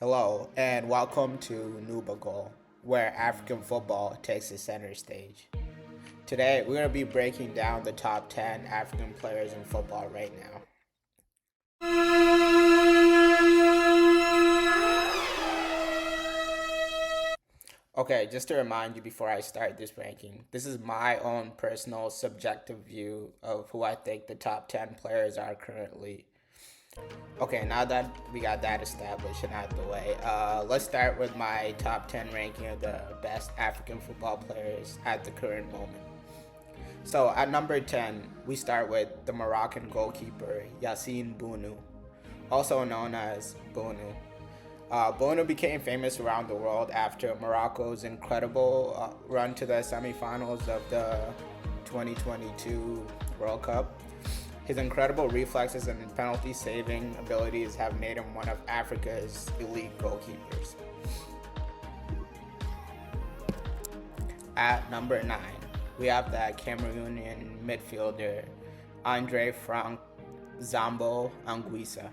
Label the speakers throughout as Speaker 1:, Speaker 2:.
Speaker 1: Hello, and welcome to Nuba Goal, where African football takes the center stage. Today, we're going to be breaking down the top 10 African players in football right now. Okay, just to remind you before I start this ranking, this is my own personal subjective view of who I think the top 10 players are currently. Okay, now that we got that established and out of the way, let's start with my top 10 ranking of the best African football players at the current moment. So at number 10, we start with the Moroccan goalkeeper Yassine Bounou, also known as Bounou. Bounou became famous around the world after Morocco's incredible run to the semifinals of the 2022 World Cup. His incredible reflexes and penalty saving abilities have made him one of Africa's elite goalkeepers. At number 9, we have the Cameroonian midfielder Andre Frank Zambo Anguissa.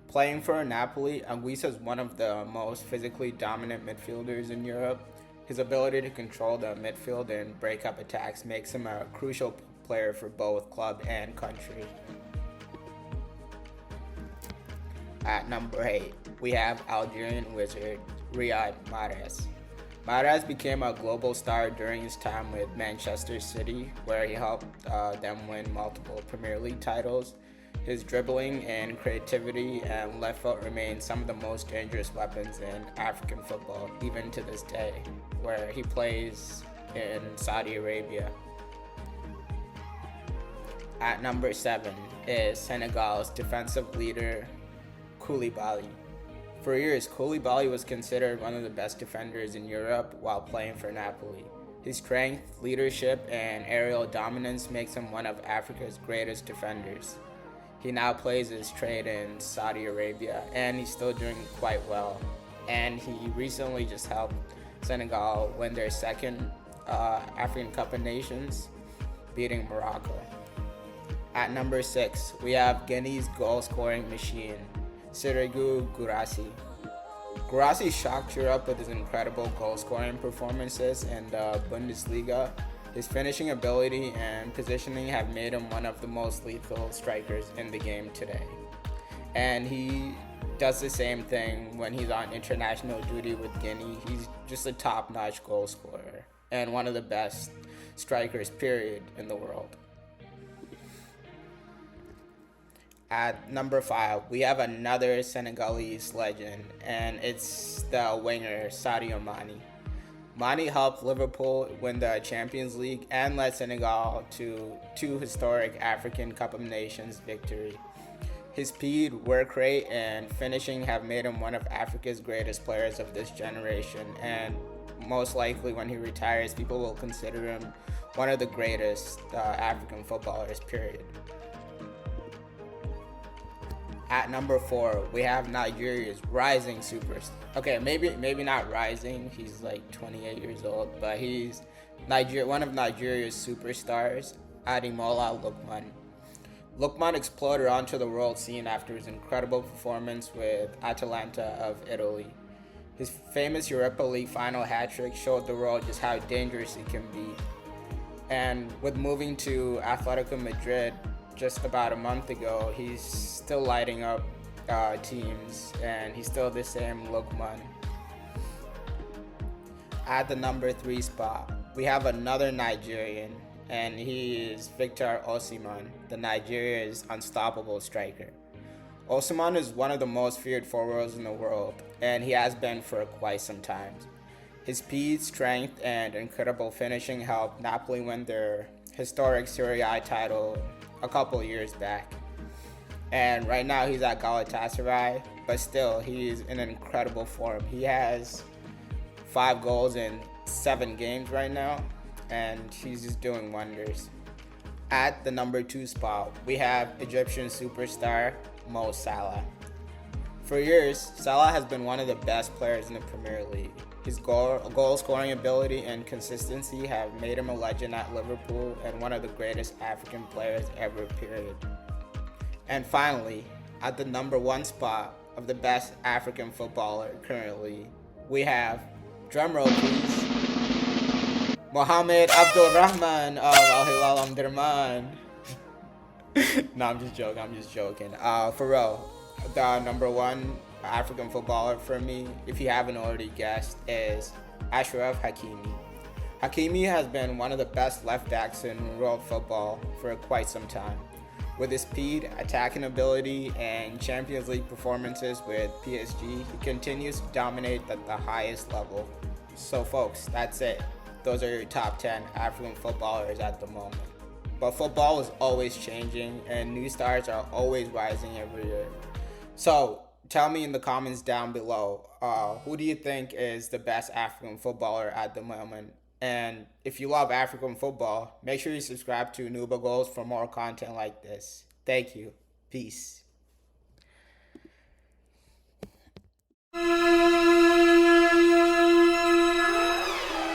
Speaker 1: Playing for Napoli, Anguissa is one of the most physically dominant midfielders in Europe. His ability to control the midfield and break up attacks makes him a crucial player for both club and country. At number 8, we have Algerian wizard Riyad Mahrez. Mahrez became a global star during his time with Manchester City, where he helped them win multiple Premier League titles. His dribbling and creativity and left foot remain some of the most dangerous weapons in African football, even to this day, where he plays in Saudi Arabia. At number 7 is Senegal's defensive leader, Koulibaly. For years, Koulibaly was considered one of the best defenders in Europe while playing for Napoli. His strength, leadership, and aerial dominance makes him one of Africa's greatest defenders. He now plays his trade in Saudi Arabia, and he's still doing quite well. And he recently just helped Senegal win their second African Cup of Nations, beating Morocco. At number 6, we have Guinea's goal-scoring machine, Serhou Guirassy. Guirassy shocked Europe with his incredible goal-scoring performances in the Bundesliga. His finishing ability and positioning have made him one of the most lethal strikers in the game today. And he does the same thing when he's on international duty with Guinea. He's just a top-notch goal scorer and one of the best strikers, period, in the world. At number 5, we have another Senegalese legend, and it's the winger Sadio Mané. Mané helped Liverpool win the Champions League and led Senegal to 2 historic African Cup of Nations victories. His speed, work rate, and finishing have made him one of Africa's greatest players of this generation, and most likely when he retires, people will consider him one of the greatest African footballers, period. At number 4, we have Nigeria's rising superstar. Okay, maybe not rising. He's like 28 years old, but he's one of Nigeria's superstars, Ademola Lookman. Lookman exploded onto the world scene after his incredible performance with Atalanta of Italy. His famous Europa League final hat-trick showed the world just how dangerous he can be. And with moving to Atletico Madrid just about a month ago, he's still lighting up teams, and he's still the same Lookman. At the number 3 spot, we have another Nigerian, and he is Victor Osimhen, the Nigeria's unstoppable striker. Osimhen is one of the most feared forwards in the world, and he has been for quite some time. His speed, strength, and incredible finishing helped Napoli win their historic Serie A title a couple years back. And right now he's at Galatasaray, but still he's in incredible form. He has 5 goals in 7 games right now, and he's just doing wonders. At the number 2 spot, we have Egyptian superstar Mo Salah. For years, Salah has been one of the best players in the Premier League. His goal scoring ability and consistency have made him a legend at Liverpool and one of the greatest African players ever, period. And finally, at the number 1 spot of the best African footballer currently. We have, drumroll please, Mohamed Abdulrahman of Al Hilal Omdurman. No, I'm just joking. For real, the number one African footballer for me, if you haven't already guessed, is Achraf Hakimi. Hakimi has been one of the best left backs in world football for quite some time. With his speed, attacking ability, and Champions League performances with PSG, he continues to dominate at the highest level. So folks, that's it. Those are your top 10 African footballers at the moment. But football is always changing and new stars are always rising every year. So tell me in the comments down below, who do you think is the best African footballer at the moment? And if you love African football, make sure you subscribe to Nuba Goals for more content like this. Thank you. Peace.